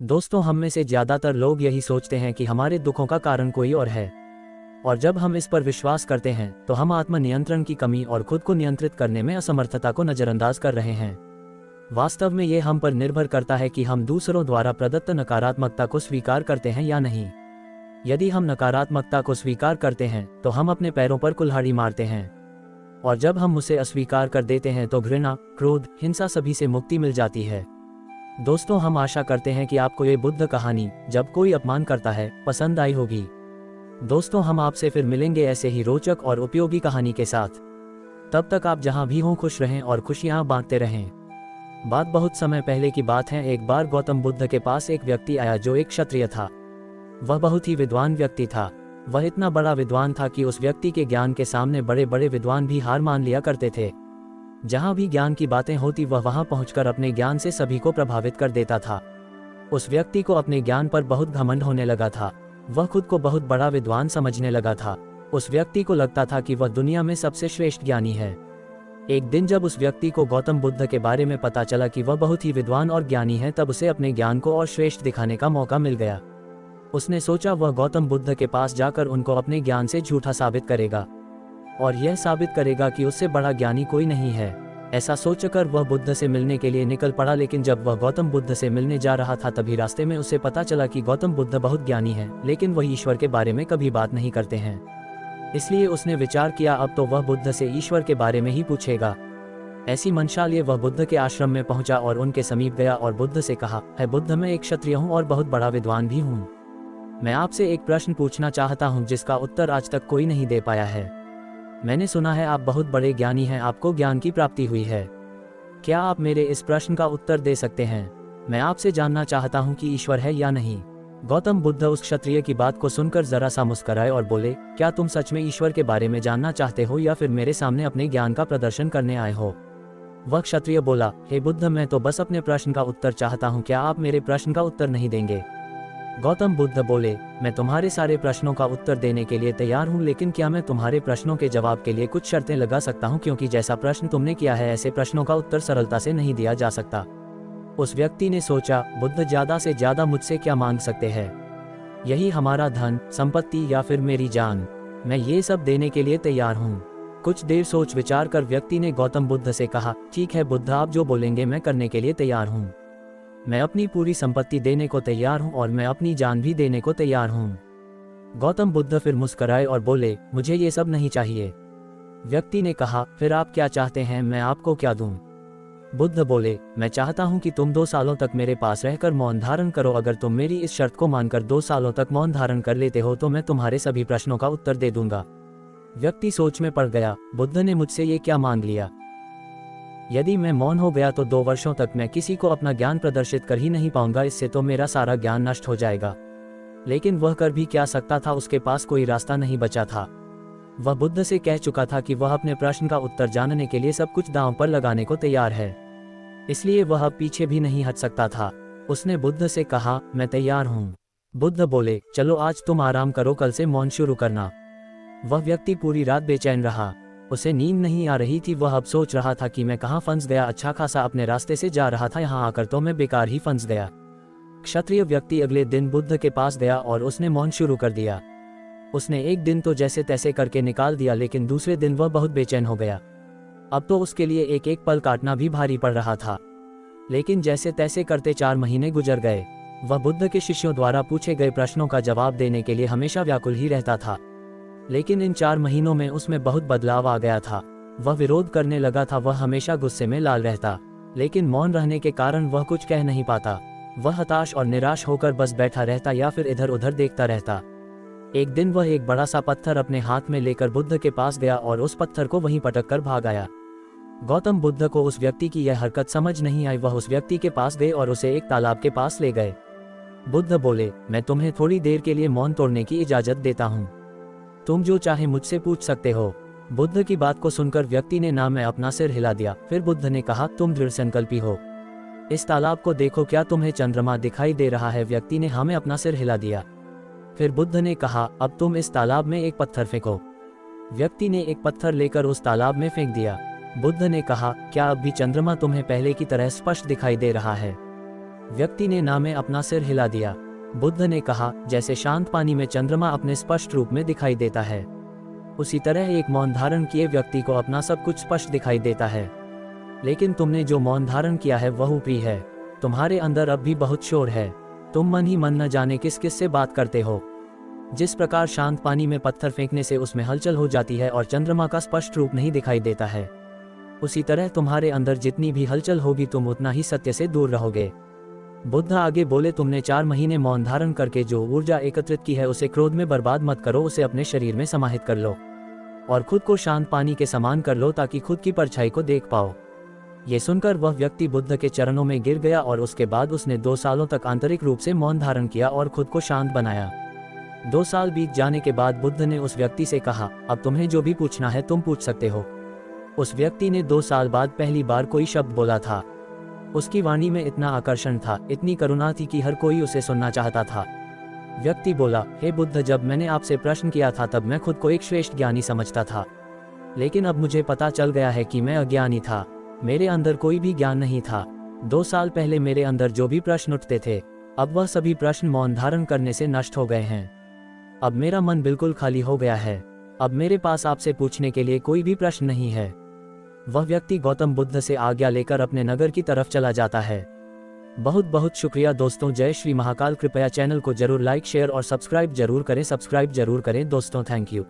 दोस्तों, हम में से ज़्यादातर लोग यही सोचते हैं कि हमारे दुखों का कारण कोई और है, और जब हम इस पर विश्वास करते हैं तो हम आत्मनियंत्रण की कमी और खुद को नियंत्रित करने में असमर्थता को नज़रअंदाज कर रहे हैं। वास्तव में ये हम पर निर्भर करता है कि हम दूसरों द्वारा प्रदत्त नकारात्मकता को स्वीकार करते हैं या नहीं। यदि हम नकारात्मकता को स्वीकार करते हैं तो हम अपने पैरों पर कुल्हाड़ी मारते हैं, और जब हम उसे अस्वीकार कर देते हैं तो घृणा, क्रोध, हिंसा सभी से मुक्ति मिल जाती है। दोस्तों, हम आशा करते हैं कि आपको ये बुद्ध कहानी, जब कोई अपमान करता है, पसंद आई होगी। दोस्तों, हम आपसे फिर मिलेंगे ऐसे ही रोचक और उपयोगी कहानी के साथ। तब तक आप जहां भी हों खुश रहें और खुशियां बांटते रहें। बात बहुत समय पहले की बात है। एक बार गौतम बुद्ध के पास एक व्यक्ति आया जो एक क्षत्रिय था। वह बहुत ही विद्वान व्यक्ति था। वह इतना बड़ा विद्वान था कि उस व्यक्ति के ज्ञान के सामने बड़े बड़े विद्वान भी हार मान लिया करते थे। जहां भी ज्ञान की बातें होती वह वहां पहुंचकर अपने ज्ञान से सभी को प्रभावित कर देता था। उस व्यक्ति को अपने ज्ञान पर बहुत घमंड होने लगा था। वह खुद को बहुत बड़ा विद्वान समझने लगा था। उस व्यक्ति को लगता था कि वह दुनिया में सबसे श्रेष्ठ ज्ञानी है। एक दिन जब उस व्यक्ति को गौतम बुद्ध के बारे में पता चला कि वह बहुत ही विद्वान और ज्ञानी है, तब उसे अपने ज्ञान को और श्रेष्ठ दिखाने का मौका मिल गया। उसने सोचा वह गौतम बुद्ध के पास जाकर उनको अपने ज्ञान से झूठा साबित करेगा और यह साबित करेगा कि उससे बड़ा ज्ञानी कोई नहीं है। ऐसा सोचकर वह बुद्ध से मिलने के लिए निकल पड़ा। लेकिन जब वह गौतम बुद्ध से मिलने जा रहा था तभी रास्ते में उसे पता चला कि गौतम बुद्ध बहुत ज्ञानी हैं, लेकिन वह ईश्वर के बारे में कभी बात नहीं करते हैं। इसलिए उसने विचार किया अब तो वह बुद्ध से ईश्वर के बारे में ही पूछेगा। ऐसी मंशा लिए वह बुद्ध के आश्रम में पहुंचा और उनके समीप गया और बुद्ध से कहा, है बुद्ध, मैं एक क्षत्रिय हूँ और बहुत बड़ा विद्वान भी हूँ। मैं आपसे एक प्रश्न पूछना चाहता हूँ जिसका उत्तर आज तक कोई नहीं दे पाया है। मैंने सुना है आप बहुत बड़े ज्ञानी हैं, आपको ज्ञान की प्राप्ति हुई है। क्या आप मेरे इस प्रश्न का उत्तर दे सकते हैं? मैं आपसे जानना चाहता हूं कि ईश्वर है या नहीं। गौतम बुद्ध उस क्षत्रिय की बात को सुनकर जरा सा मुस्कुराए और बोले, क्या तुम सच में ईश्वर के बारे में जानना चाहते हो या फिर मेरे सामने अपने ज्ञान का प्रदर्शन करने आए हो? वह क्षत्रिय बोला, हे बुद्ध, मैं तो बस अपने प्रश्न का उत्तर चाहता हूँ, क्या आप मेरे प्रश्न का उत्तर नहीं देंगे? गौतम बुद्ध बोले, मैं तुम्हारे सारे प्रश्नों का उत्तर देने के लिए तैयार हूँ, लेकिन क्या मैं तुम्हारे प्रश्नों के जवाब के लिए कुछ शर्तें लगा सकता हूँ, क्योंकि जैसा प्रश्न तुमने किया है ऐसे प्रश्नों का उत्तर सरलता से नहीं दिया जा सकता। उस व्यक्ति ने सोचा, बुद्ध ज्यादा से ज्यादा मुझसे क्या मांग सकते हैं? यही हमारा धन, संपत्ति या फिर मेरी जान? मैं ये सब देने के लिए तैयार हूँ। कुछ देर सोच विचार कर व्यक्ति ने गौतम बुद्ध से कहा, ठीक है बुद्ध, आप जो बोलेंगे मैं करने के लिए तैयार हूँ। मैं अपनी पूरी संपत्ति देने को तैयार हूँ और मैं अपनी जान भी देने को तैयार हूँ। गौतम बुद्ध फिर मुस्कुराए और बोले, मुझे ये सब नहीं चाहिए। व्यक्ति ने कहा, फिर आप क्या चाहते हैं, मैं आपको क्या दूं? बुद्ध बोले, मैं चाहता हूँ कि तुम 2 सालों तक मेरे पास रहकर मौन धारण करो। अगर तुम मेरी इस शर्त को मानकर 2 सालों तक मौन धारण कर लेते हो तो मैं तुम्हारे सभी प्रश्नों का उत्तर दे दूंगा। व्यक्ति सोच में पड़ गया, बुद्ध ने मुझसे ये क्या मांग लिया? यदि मैं मौन हो गया तो 2 वर्षों तक मैं किसी को अपना ज्ञान प्रदर्शित कर ही नहीं पाऊंगा, इससे तो मेरा सारा ज्ञान नष्ट हो जाएगा। लेकिन वह कर भी क्या सकता था, उसके पास कोई रास्ता नहीं बचा था। वह बुद्ध से कह चुका था कि वह अपने प्रश्न का उत्तर जानने के लिए सब कुछ दांव पर लगाने को तैयार है, इसलिए वह अब पीछे भी नहीं हट सकता था। उसने बुद्ध से कहा, मैं तैयार हूँ। बुद्ध बोले, चलो आज तुम आराम करो, कल से मौन शुरू करना। वह व्यक्ति पूरी रात बेचैन रहा। उसे नींद नहीं आ रही थी। वह अब सोच रहा था कि मैं कहाँ फंस गया, अच्छा खासा अपने रास्ते से जा रहा था, यहाँ आकर तो मैं बेकार ही फंस गया। क्षत्रिय व्यक्ति अगले दिन बुद्ध के पास गया और उसने मौन शुरू कर दिया। उसने एक दिन तो जैसे तैसे करके निकाल दिया, लेकिन दूसरे दिन वह बहुत बेचैन हो गया। अब तो उसके लिए एक एक पल काटना भी भारी पड़ रहा था। लेकिन जैसे तैसे करते 4 महीने गुजर गए। वह बुद्ध के शिष्यों द्वारा पूछे गए प्रश्नों का जवाब देने के लिए हमेशा व्याकुल ही रहता था। लेकिन इन 4 महीनों में उसमें बहुत बदलाव आ गया था। वह विरोध करने लगा था, वह हमेशा गुस्से में लाल रहता, लेकिन मौन रहने के कारण वह कुछ कह नहीं पाता। वह हताश और निराश होकर बस बैठा रहता या फिर इधर उधर देखता रहता। एक दिन वह एक बड़ा सा पत्थर अपने हाथ में लेकर बुद्ध के पास गया और उस पत्थर को वहीं पटक कर भाग आया। गौतम बुद्ध को उस व्यक्ति की यह हरकत समझ नहीं आई। वह उस व्यक्ति के पास गए और उसे एक तालाब के पास ले गए। बुद्ध बोले, मैं तुम्हें थोड़ी देर के लिए मौन तोड़ने की इजाजत देता हूँ, तुम जो चाहे मुझसे पूछ सकते हो। बुद्ध की बात को सुनकर व्यक्ति ने ना में अपना सिर हिला दिया। फिर बुद्ध ने कहा, तुम दृढ़ संकल्पी हो। इस तालाब को देखो, क्या तुम्हें चंद्रमा दिखाई दे रहा है? व्यक्ति ने हाँ में अपना सिर हिला दिया। फिर बुद्ध ने कहा, अब तुम इस तालाब में एक पत्थर फेंको। व्यक्ति ने एक पत्थर लेकर उस तालाब में फेंक दिया। बुद्ध ने कहा, क्या अब भी चंद्रमा तुम्हें पहले की तरह स्पष्ट दिखाई दे रहा है? व्यक्ति ने ना में अपना सिर हिला दिया। बुद्ध ने कहा, जैसे शांत पानी में चंद्रमा अपने स्पष्ट रूप में दिखाई देता है, उसी तरह एक मौन धारण किए व्यक्ति को अपना सब कुछ स्पष्ट दिखाई देता है। लेकिन तुमने जो मौन धारण किया है वह ऊपरी है, तुम्हारे अंदर अब भी बहुत शोर है। तुम मन ही मन न जाने किस किस से बात करते हो। जिस प्रकार शांत पानी में पत्थर फेंकने से उसमें हलचल हो जाती है और चंद्रमा का स्पष्ट रूप नहीं दिखाई देता है, उसी तरह तुम्हारे अंदर जितनी भी हलचल होगी तुम उतना ही सत्य से दूर रहोगे। बुद्ध आगे बोले, तुमने 4 महीने मौन धारण करके जो ऊर्जा एकत्रित की है उसे क्रोध में बर्बाद मत करो, उसे अपने शरीर में समाहित कर लो और खुद को शांत पानी के समान कर लो ताकि खुद की परछाई को देख पाओ। ये सुनकर वह व्यक्ति बुद्ध के चरणों में गिर गया और उसके बाद उसने 2 सालों तक आंतरिक रूप से मौन धारण किया और खुद को शांत बनाया। 2 साल बीत जाने के बाद बुद्ध ने उस व्यक्ति से कहा, अब तुम्हें जो भी पूछना है तुम पूछ सकते हो। उस व्यक्ति ने 2 साल बाद पहली बार कोई शब्द बोला था। उसकी वाणी में इतना आकर्षण था, इतनी करुणा थी कि हर कोई उसे सुनना चाहता था। व्यक्ति बोला, हे बुद्ध, जब मैंने आपसे प्रश्न किया था तब मैं खुद को एक श्रेष्ठ ज्ञानी समझता था, लेकिन अब मुझे पता चल गया है कि मैं अज्ञानी था, मेरे अंदर कोई भी ज्ञान नहीं था। 2 साल पहले मेरे अंदर जो भी प्रश्न उठते थे, अब वह सभी प्रश्न मौन धारण करने से नष्ट हो गए हैं। अब मेरा मन बिल्कुल खाली हो गया है, अब मेरे पास आपसे पूछने के लिए कोई भी प्रश्न नहीं है। वह व्यक्ति गौतम बुद्ध से आज्ञा लेकर अपने नगर की तरफ चला जाता है। बहुत बहुत शुक्रिया दोस्तों। जय श्री महाकाल। कृपया चैनल को जरूर लाइक, शेयर और सब्सक्राइब जरूर करें दोस्तों। Thank you.